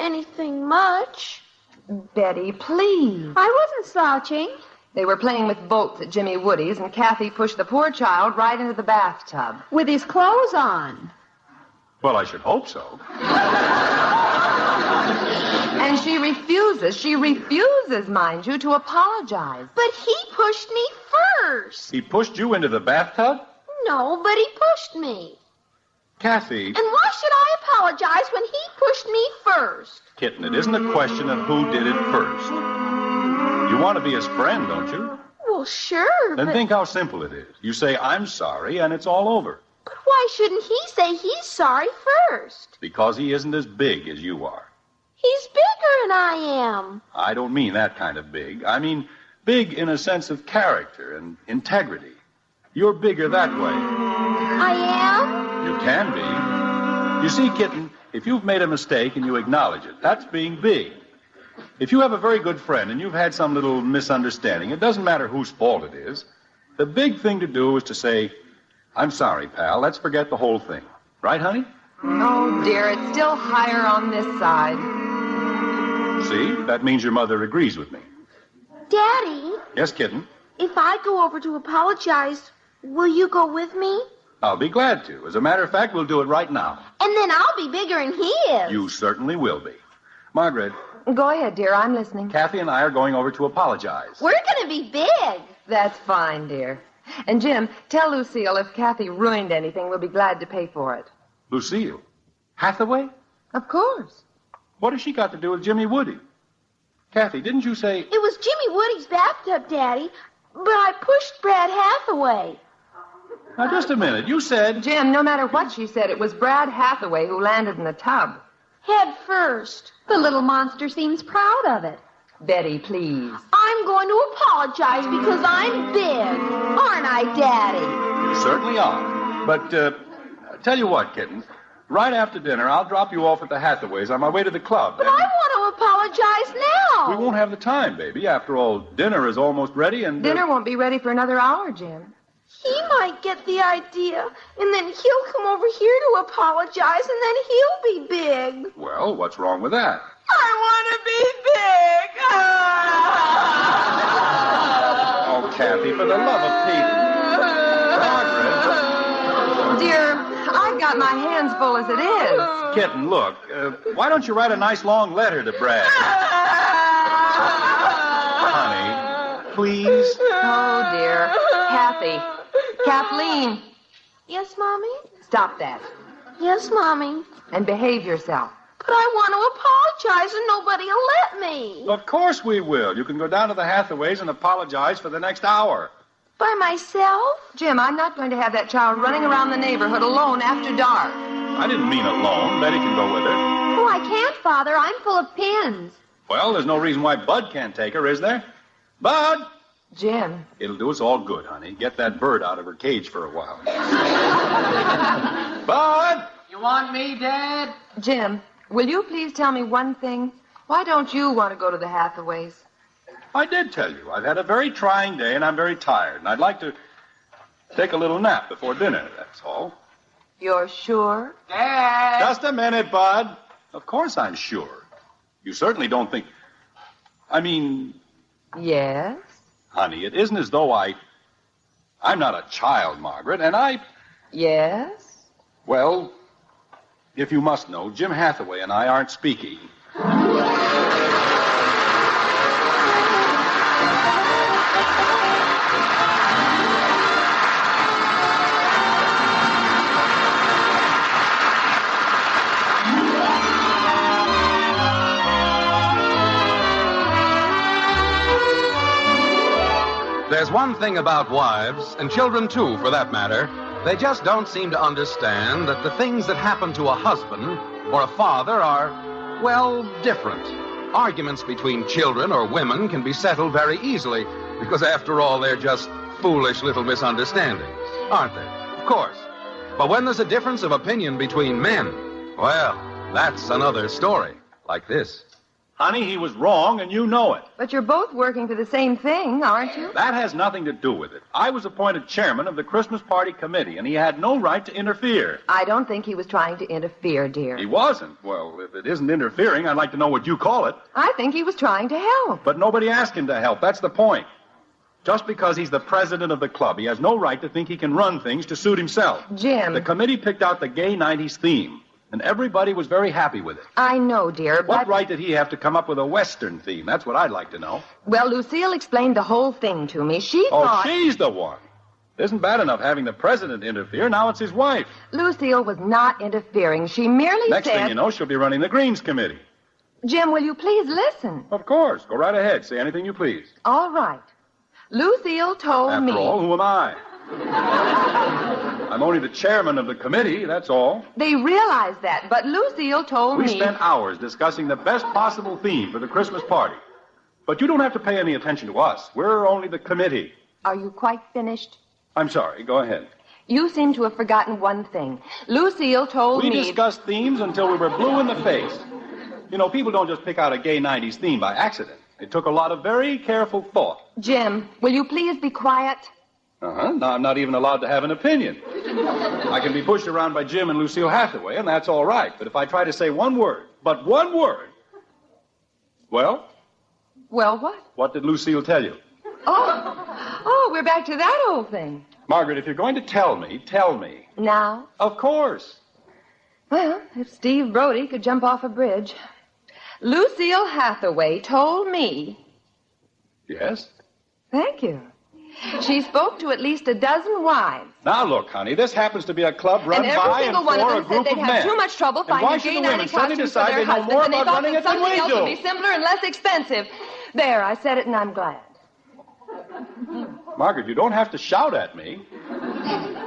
anything much. Betty, please. I wasn't slouching. They were playing with bolts at Jimmy Woody's, and Kathy pushed the poor child right into the bathtub. With his clothes on. Well, I should hope so. And she refuses, mind you, to apologize. But he pushed me first. He pushed you into the bathtub? No, but he pushed me. Kathy. And why should I apologize when he pushed me first? Kitten, it isn't a question of who did it first. You want to be his friend, don't you? Well, sure, Then think how simple it is. You say, I'm sorry, and it's all over. But why shouldn't he say he's sorry first? Because he isn't as big as you are. He's bigger than I am. I don't mean that kind of big. I mean big in a sense of character and integrity. You're bigger that way. I am? You can be. You see, Kitten, if you've made a mistake and you acknowledge it, that's being big. If you have a very good friend and you've had some little misunderstanding, it doesn't matter whose fault it is. The big thing to do is to say, I'm sorry, pal. Let's forget the whole thing. Right, honey? Oh, dear, it's still higher on this side. See? That means your mother agrees with me. Daddy? Yes, Kitten? If I go over to apologize, will you go with me? I'll be glad to. As a matter of fact, we'll do it right now. And then I'll be bigger than he is. You certainly will be. Margaret. Go ahead, dear. I'm listening. Kathy and I are going over to apologize. We're going to be big. That's fine, dear. And, Jim, tell Lucille if Kathy ruined anything, we'll be glad to pay for it. Lucille? Hathaway? Of course. What has she got to do with Jimmy Woody? Kathy, didn't you say... It was Jimmy Woody's bathtub, Daddy, but I pushed Brad Hathaway. Now, just a minute. You said... Jim, no matter what she said, it was Brad Hathaway who landed in the tub. Head first. The little monster seems proud of it. Betty, please. I'm going to apologize because I'm big. Aren't I, Daddy? You certainly are. But, tell you what, Kitten. Right after dinner, I'll drop you off at the Hathaways on my way to the club. But I want to apologize now. We won't have the time, baby. After all, dinner is almost ready and... Dinner won't be ready for another hour, Jim. He might get the idea, and then he'll come over here to apologize, and then he'll be big. Well, what's wrong with that? I want to be big. Oh, Kathy, for the love of Pete. Margaret. Dear, I've got my hands full as it is. Kitten, look, why don't you write a nice long letter to Brad? Honey, please. Oh, dear. Kathy. Kathleen. Yes, Mommy? Stop that. Yes, Mommy. And behave yourself. But I want to apologize and nobody will let me. Of course we will. You can go down to the Hathaways and apologize for the next hour. By myself? Jim, I'm not going to have that child running around the neighborhood alone after dark. I didn't mean alone. Betty can go with her. Oh, I can't, Father. I'm full of pins. Well, there's no reason why Bud can't take her, is there? Bud! Jim. It'll do us all good, honey. Get that bird out of her cage for a while. Bud! You want me, Dad? Jim, will you please tell me one thing? Why don't you want to go to the Hathaways? I did tell you. I've had a very trying day, and I'm very tired. And I'd like to take a little nap before dinner, that's all. You're sure? Dad! Just a minute, Bud. Of course I'm sure. You certainly don't think... I mean... Yes? Honey, it isn't as though I'm not a child, Margaret, and I... Yes? Well, if you must know, Jim Hathaway and I aren't speaking. There's one thing about wives, and children too, for that matter. They just don't seem to understand that the things that happen to a husband or a father are, well, different. Arguments between children or women can be settled very easily, because after all, they're just foolish little misunderstandings, aren't they? Of course. But when there's a difference of opinion between men, well, that's another story, like this. Honey, he was wrong, and you know it. But you're both working for the same thing, aren't you? That has nothing to do with it. I was appointed chairman of the Christmas party committee, and he had no right to interfere. I don't think he was trying to interfere, dear. He wasn't. Well, if it isn't interfering, I'd like to know what you call it. I think he was trying to help. But nobody asked him to help. That's the point. Just because he's the president of the club, he has no right to think he can run things to suit himself. Jim. The committee picked out the gay 90s theme, and everybody was very happy with it. I know, dear, but... What right did he have to come up with a Western theme? That's what I'd like to know. Well, Lucille explained the whole thing to me. She thought... Oh, she's the one. It isn't bad enough having the president interfere. Now it's his wife. Lucille was not interfering. She merely Next said... thing you know, she'll be running the Greens Committee. Jim, will you please listen? Of course. Go right ahead. Say anything you please. All right. Lucille told me... After all, who am I? I'm only the chairman of the committee, that's all. They realized that, but Lucille told me... We spent hours discussing the best possible theme for the Christmas party. But you don't have to pay any attention to us. We're only the committee. Are you quite finished? I'm sorry. Go ahead. You seem to have forgotten one thing. Lucille told me... We discussed themes until we were blue in the face. You know, people don't just pick out a gay 90s theme by accident. It took a lot of very careful thought. Jim, will you please be quiet? Uh-huh. Now I'm not even allowed to have an opinion. I can be pushed around by Jim and Lucille Hathaway, and that's all right. But if I try to say one word, but one word... Well? Well, what? What did Lucille tell you? Oh, we're back to that old thing. Margaret, if you're going to tell me, tell me. Now? Of course. Well, if Steve Brody could jump off a bridge. Lucille Hathaway told me... Yes? Thank you. She spoke to at least a dozen wives. Now, look, honey, this happens to be a club run and by every single and one for of a them said group they'd of have men. too much trouble And why finding should gay the women 90 suddenly costumes for decide their they know husbands, more and they about thought running that it than something we else do? would be simpler and less expensive. There, I said it, and I'm glad. Margaret, you don't have to shout at me.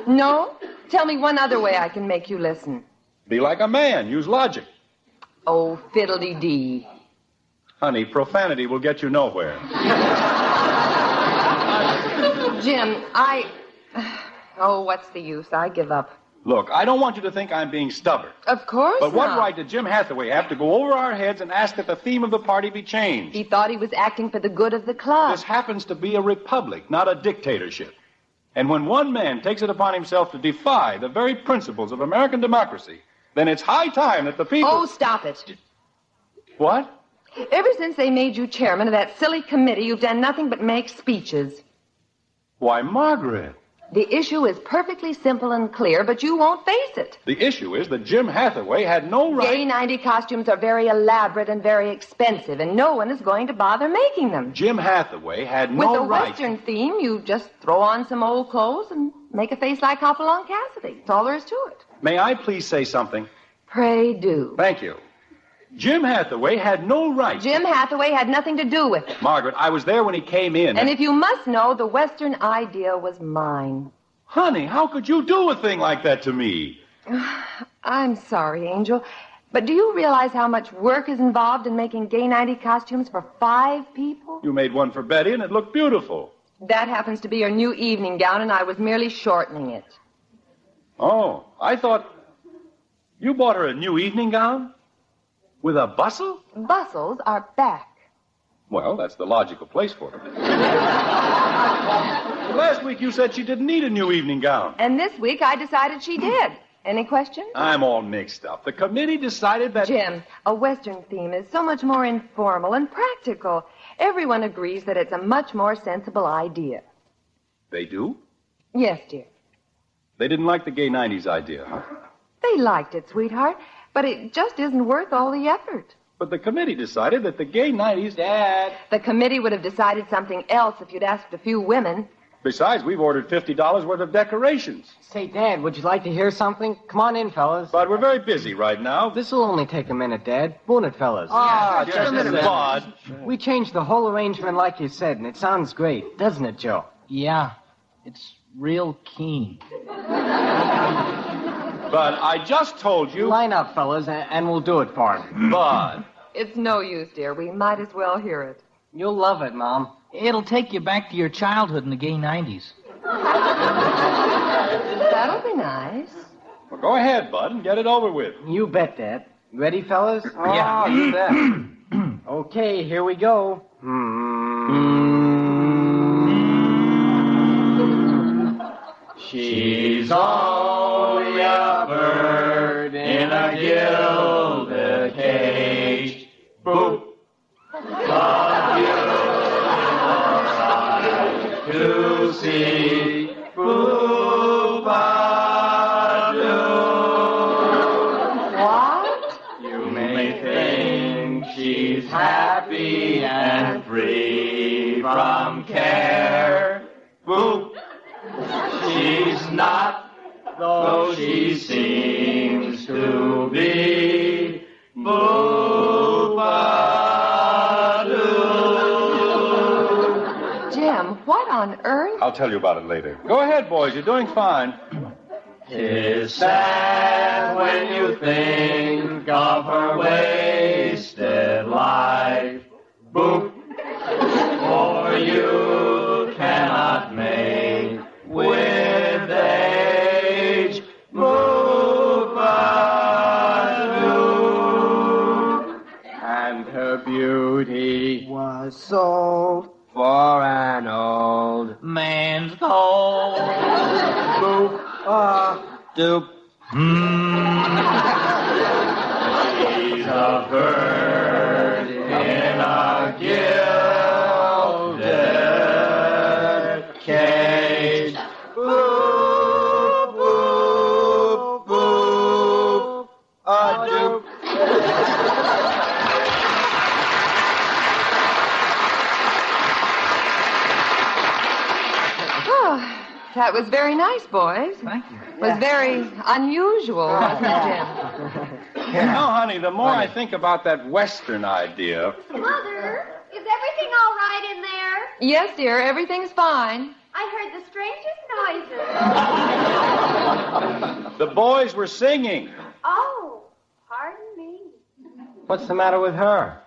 No? Tell me one other way I can make you listen. Be like a man. Use logic. Oh, fiddle-dee-dee. Honey, profanity will get you nowhere. Jim, Oh, what's the use? I give up. Look, I don't want you to think I'm being stubborn. Of course But what not. right did Jim Hathaway have to go over our heads and ask that the theme of the party be changed? He thought he was acting for the good of the club. This happens to be a republic, not a dictatorship. And when one man takes it upon himself to defy the very principles of American democracy, then it's high time that the people... Oh, stop it. What? Ever since they made you chairman of that silly committee, you've done nothing but make speeches. Why, Margaret. The issue is perfectly simple and clear, but you won't face it. The issue is that Jim Hathaway had no right... Gay 90 costumes are very elaborate and very expensive, and no one is going to bother making them. Jim Hathaway had With no a right... Western theme, you just throw on some old clothes and make a face like Hopalong Cassidy. That's all there is to it. May I please say something? Pray do. Thank you. Jim Hathaway had no right... Jim Hathaway had nothing to do with it. Margaret, I was there when he came in. And if you must know, the Western idea was mine. Honey, how could you do a thing like that to me? I'm sorry, Angel, but do you realize how much work is involved in making gay 90 costumes for 5 people? You made one for Betty, and it looked beautiful. That happens to be her new evening gown, and I was merely shortening it. Oh, I thought... You bought her a new evening gown? With a bustle? Bustles are back. Well, that's the logical place for them. Last week you said she didn't need a new evening gown. And this week I decided she did. Any questions? I'm all mixed up. The committee decided that... Jim, a Western theme is so much more informal and practical. Everyone agrees that it's a much more sensible idea. They do? Yes, dear. They didn't like the gay 90s idea, huh? They liked it, sweetheart, but it just isn't worth all the effort. But the committee decided that the gay 90s... Dad. The committee would have decided something else if you'd asked a few women. Besides, we've ordered $50 worth of decorations. Say, Dad, would you like to hear something? Come on in, fellas. But we're very busy right now. This'll only take a minute, Dad. Won't it, fellas? Just a minute, Bud. We changed the whole arrangement like you said, and it sounds great, doesn't it, Joe? Yeah, it's real keen. But I just told you... Line up, fellas, and we'll do it for him. Bud. It's no use, dear. We might as well hear it. You'll love it, Mom. It'll take you back to your childhood in the gay 90s. That'll be nice. Well, go ahead, Bud, and get it over with. You bet, Dad. Ready, fellas? Yeah. You bet. Okay, here we go. She's only a bird in a gilded cage. Boop. But you to see What? You may think she's happy and free from care. Boop. She's not, though she seems to be. Boop-a-doo. Jim, what on earth? I'll tell you about it later. Go ahead, boys. You're doing fine. 'Tis sad when you think of her wasted life. Boop. For you cannot make with age. Boop-a-doo. And her beauty was sold for an old Man's cold. boop-a-doop. She's a bird in a gilded cage. Boop, boop, boop, a doop. Oh, that was very nice, boys. Thank you. It was very unusual, wasn't it, Jim? You know, honey, the more I think about that Western idea, Mother, is everything all right in there? Yes, dear, everything's fine. I heard the strangest noises. the boys were singing. Oh, pardon me. What's the matter with her?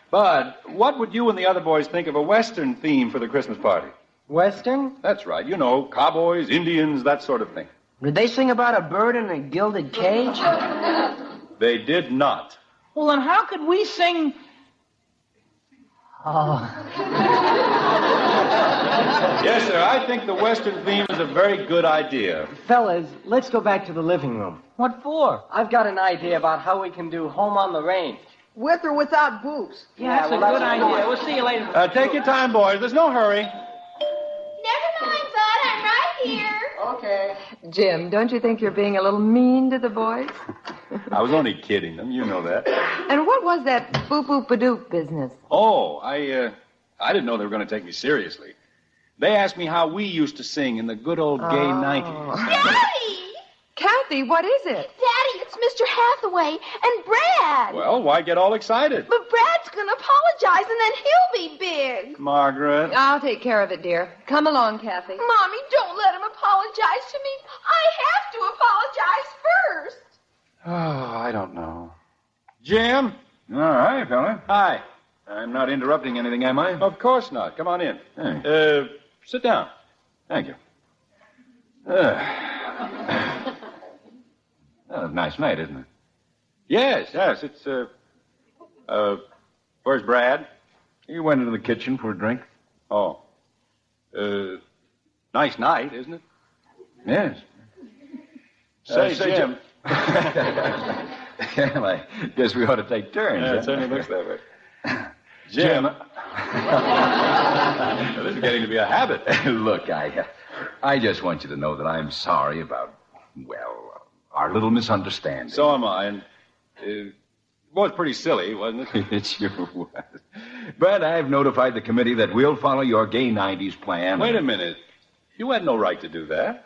Bud, what would you and the other boys think of a Western theme for the Christmas party? Western? That's right. You know, cowboys, Indians, that sort of thing. Did they sing about a bird in a gilded cage? They did not. Well, then how could we sing... Oh. Yes, sir, I think the Western theme is a very good idea. Fellas, let's go back to the living room. What for? I've got an idea about how we can do Home on the Range. With or without boots? Yeah, that's a good idea. We'll see you later. Take your time, boys. There's no hurry. Never mind, Bud. I'm right here. Okay. Jim, don't you think you're being a little mean to the boys? I was only kidding them. You know that. And what was that boop-boop-a-doop business? Oh, I didn't know they were going to take me seriously. They asked me how we used to sing in the good old gay 90s. Daddy! Kathy, what is it? Daddy, it's Mr. Hathaway and Brad. Well, why get all excited? But Brad's going to apologize, and then he'll be big. Margaret. I'll take care of it, dear. Come along, Kathy. Mommy, don't let him apologize to me. I have to apologize first. Oh, I don't know. Jim? All right, fella. Hi. I'm not interrupting anything, am I? Of course not. Come on in. Hey. Sit down. Thank you. Nice night, isn't it? Yes, it's, where's Brad? He went into the kitchen for a drink. Oh. Nice night, isn't it? Yes. Say, Jim. Well, I guess we ought to take turns. Yeah, huh? it certainly looks that way. Jim. Now, this is getting to be a habit. Look, I just want you to know that I'm sorry about, well, our little misunderstanding. So am I, and it was pretty silly, wasn't it? It sure was. But I've notified the committee that we'll follow your gay 90s plan. Wait a minute. You had no right to do that.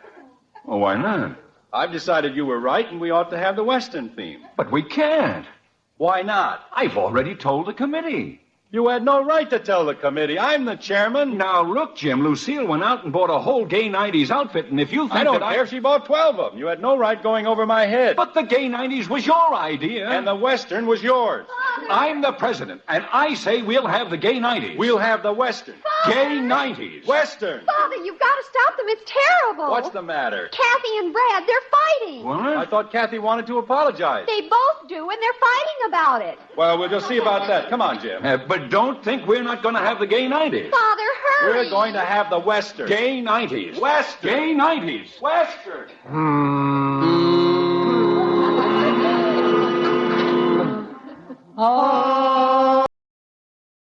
Well, why not? I've decided you were right, and we ought to have the Western theme. But we can't. Why not? I've already told the committee. You had no right to tell the committee. I'm the chairman. Now, look, Jim, Lucille went out and bought a whole gay 90s outfit, and if you think I don't that care if she bought 12 of them. You had no right going over my head. But the gay 90s was your idea. And the Western was yours. I'm the president, and I say we'll have the gay 90s. We'll have the Western. Gay 90s. Western. Father, you've got to stop them. It's terrible. What's the matter? Kathy and Brad, they're fighting. What? I thought Kathy wanted to apologize. They both do, and they're fighting about it. Well, we'll just see about that. Come on, Jim. But don't think we're not going to have the gay 90s. Father, hurry. We're going to have the Western. Gay 90s. Western. Gay 90s. Western. Oh.